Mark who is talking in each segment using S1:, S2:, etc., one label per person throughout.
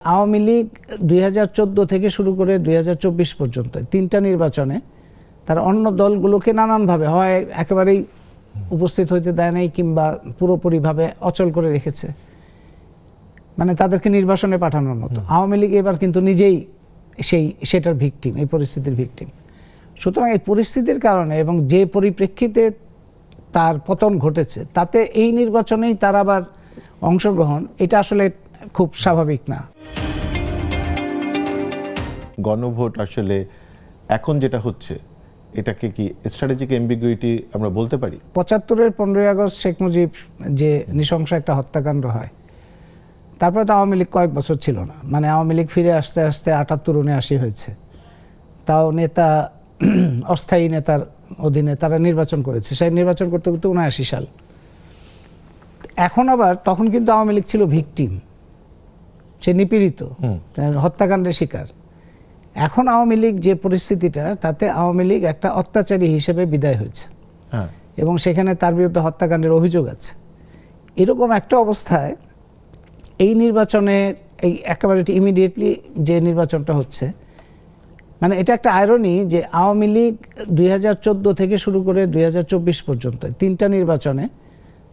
S1: আওয়ামী লীগ 2014 থেকে শুরু করে 2024 পর্যন্ত তিনটা নির্বাচনে তারা অন্য দলগুলোকে নানানভাবে হয় একেবারেই উপস্থিত হইতে দেয় নাই কিংবা পুরোপুরিভাবে অচল করে রেখেছে, মানে তাদেরকে নির্বাসনে পাঠানোর মতো। আওয়ামী লীগ এবার কিন্তু নিজেই সেটার ভিকটিম, এই পরিস্থিতির ভিকটিম। সুতরাং এই পরিস্থিতির কারণে এবং যে পরিপ্রেক্ষিতে তার পতন ঘটেছে তাতে এই নির্বাচনেই তার আবার অংশগ্রহণ, এটা আসলে খুব স্বাভাবিক না।
S2: গণভোট আসলে এখন যেটা হচ্ছে এটাকে কি স্ট্র্যাটেজিক অ্যাম্বিগুইটি আমরা বলতে পারি?
S1: 75-এর 15ই আগস্ট শেখ মুজিব যে নৃশংস একটা হত্যাকাণ্ড হয়, তারপরে তো আওয়ামী লীগ কয়েক বছর ছিল না, মানে আওয়ামী লীগ ফিরে আসতে আসতে 78-79 হয়েছে। তাও নেতা অস্থায়ী নেতার অধীনে তারা নির্বাচন করেছে, সেই নির্বাচন করতে করতে 79 সাল। এখন আবার তখন কিন্তু আওয়ামী লীগ ছিল ভিকটিম, সে নিপীড়িত, হত্যাকাণ্ডের শিকার। এখন আওয়ামী লীগ যে পরিস্থিতিটা, তাতে আওয়ামী লীগ একটা অত্যাচারী হিসেবে বিদায় হয়েছে এবং সেখানে তার বিরুদ্ধে হত্যাকাণ্ডের অভিযোগ আছে। এরকম একটা অবস্থায় এই নির্বাচনে এই একেবারে ইমিডিয়েটলি যে নির্বাচনটা হচ্ছে, মানে এটা একটা আয়রনি যে আওয়ামী লীগ 2014 থেকে শুরু করে 2024 পর্যন্ত তিনটা নির্বাচনে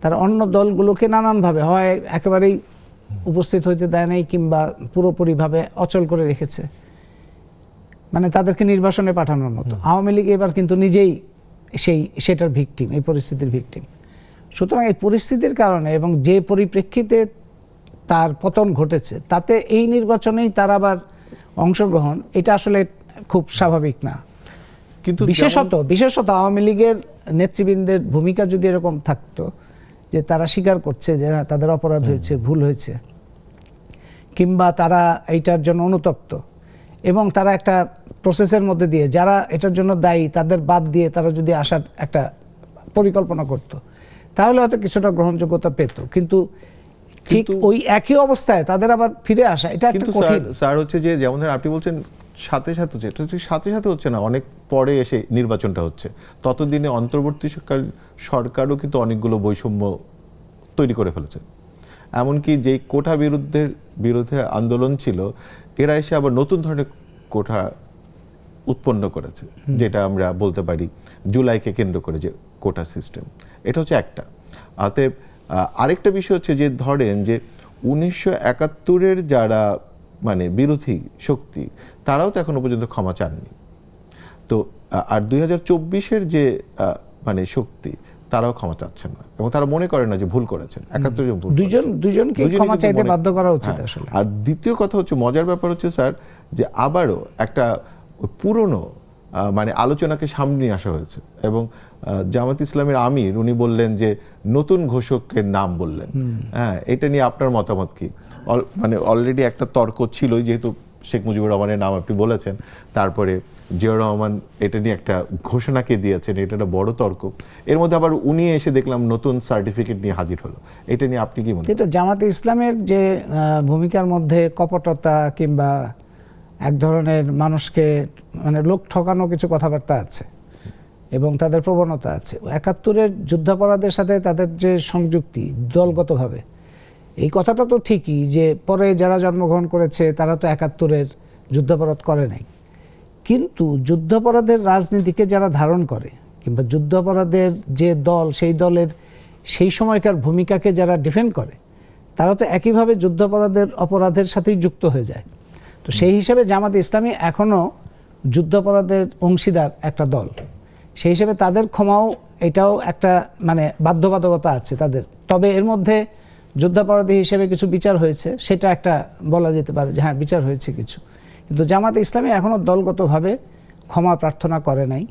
S1: তারা অন্য দলগুলোকে নানানভাবে হয় একেবারেই উপস্থিত হইতে দেয় নাই কিংবা পুরোপুরিভাবে অচল করে রেখেছে, মানে তাদেরকে নির্বাসনে পাঠানোর মতো। আওয়ামী লীগ এবার কিন্তু নিজেই সেটার ভিকটিম, এই পরিস্থিতির ভিকটিম। সুতরাং এই পরিস্থিতির কারণে এবং যে পরিপ্রেক্ষিতে তার পতন ঘটেছে তাতে এই নির্বাচনেই তার আবার অংশগ্রহণ, এটা আসলে খুব স্বাভাবিক না। কিন্তু বিশেষত আওয়ামী লীগের নেতৃবৃন্দের ভূমিকা যদি এরকম থাকতো যে তারা স্বীকার করছে যে তাদের অপরাধ হয়েছে, ভুল হয়েছে, কিংবা তারা এইটার জন্য অনুতপ্ত এবং তারা একটা প্রসেসের মধ্যে দিয়ে যারা এটার জন্য দায়ী তাদের বাদ দিয়ে তারা যদি আসার একটা পরিকল্পনা করত, তাহলে হয়তো কিছুটা গ্রহণযোগ্যতা পেত। কিন্তু ঠিক ওই একই অবস্থায় তাদের আবার ফিরে আসা, এটা একটা কঠিন।
S2: স্যার হচ্ছে যে যেমন আপনি বলছেন সাথে সাথে হচ্ছে, এটা সাথে সাথে হচ্ছে না, অনেক পরে এসে নির্বাচনটা হচ্ছে। ততদিনে অন্তর্বর্তীকালীন সরকারও কিন্তু অনেকগুলো বৈষম্য তৈরি করে ফেলেছে। এমনকি যেই কোটা বিরুদ্ধে আন্দোলন ছিল, এরা এসে আবার নতুন ধরনের কোটা উৎপন্ন করেছে, যেটা আমরা বলতে পারি জুলাইকে কেন্দ্র করে যে কোটা সিস্টেম, এটা হচ্ছে একটা। অতএব আরেকটা বিষয় হচ্ছে যে ধরেন যে 1971-এর যারা মানে বিরোধী শক্তি, তারাও তো এখনো পর্যন্ত ক্ষমা চাননি। তো আর 2024-এর যে মানে শক্তি, তারাও ক্ষমা চাচ্ছেন না এবং তারা মনে করে না যে ভুল করেছেন। 71
S1: দুজনকে ক্ষমা চাইতে বাধ্য করা উচিত আসলে।
S2: আর দ্বিতীয় কথা হচ্ছে, মজার ব্যাপার হচ্ছে স্যার, যে আবারও একটা পুরনো মানে আলোচনাকে সামনে নিয়ে আসা হয়েছে এবং জামাত ইসলামের আমির উনি বললেন যে নতুন ঘোষকের নাম বললেন। হ্যাঁ, এটা নিয়ে আপনার মতামত কি? মানে অলরেডি একটা তর্ক ছিল, যেহেতু শেখ মুজিবুর রহমানের নাম আপনি বলেছেন, তারপরে জিয়াউর রহমান এটা নিয়ে একটা ঘোষণাকে দিয়েছেন, এটা একটা বড় তর্ক। এর মধ্যে আবার উনি এসে দেখলাম নতুন সার্টিফিকেট নিয়ে হাজির হলো। এটা নিয়ে আপনি কি মনে করেন?
S1: এটা জামাতে ইসলামের যে ভূমিকার মধ্যে কপটতা কিংবা এক ধরনের মানুষকে মানে লোক ঠকানো কিছু কথাবার্তা আছে এবং তাদের প্রবণতা আছে। 71-এর যুদ্ধাপরাধের সাথে তাদের যে সংযুক্তি দলগতভাবে, এই কথাটা তো ঠিকই যে পরে যারা জন্মগ্রহণ করেছে তারা তো 71-এর যুদ্ধাপরাধ করে নাই, কিন্তু যুদ্ধাপরাধের রাজনীতিকে যারা ধারণ করে কিংবা যুদ্ধাপরাধের যে দল, সেই দলের সেই সময়কার ভূমিকাকে যারা ডিফেন্ড করে, তারা তো একইভাবে অপরাধের সাথেই যুক্ত হয়ে যায়। তো সেই হিসেবে জামাতে ইসলামী এখনও যুদ্ধাপরাধের অংশীদার একটা দল, সেই হিসেবে তাদের ক্ষমাও, এটাও একটা মানে বাধ্যবাধকতা আছে তাদের। তবে এর মধ্যে যুদ্ধাপরাধী হিসেবে কিছু বিচার হয়েছে, সেটা একটা বলা যেতে পারে যে হ্যাঁ বিচার হয়েছে কিছু, কিন্তু জামাতে ইসলামী এখনও দলগতভাবে ক্ষমা প্রার্থনা করে নাই।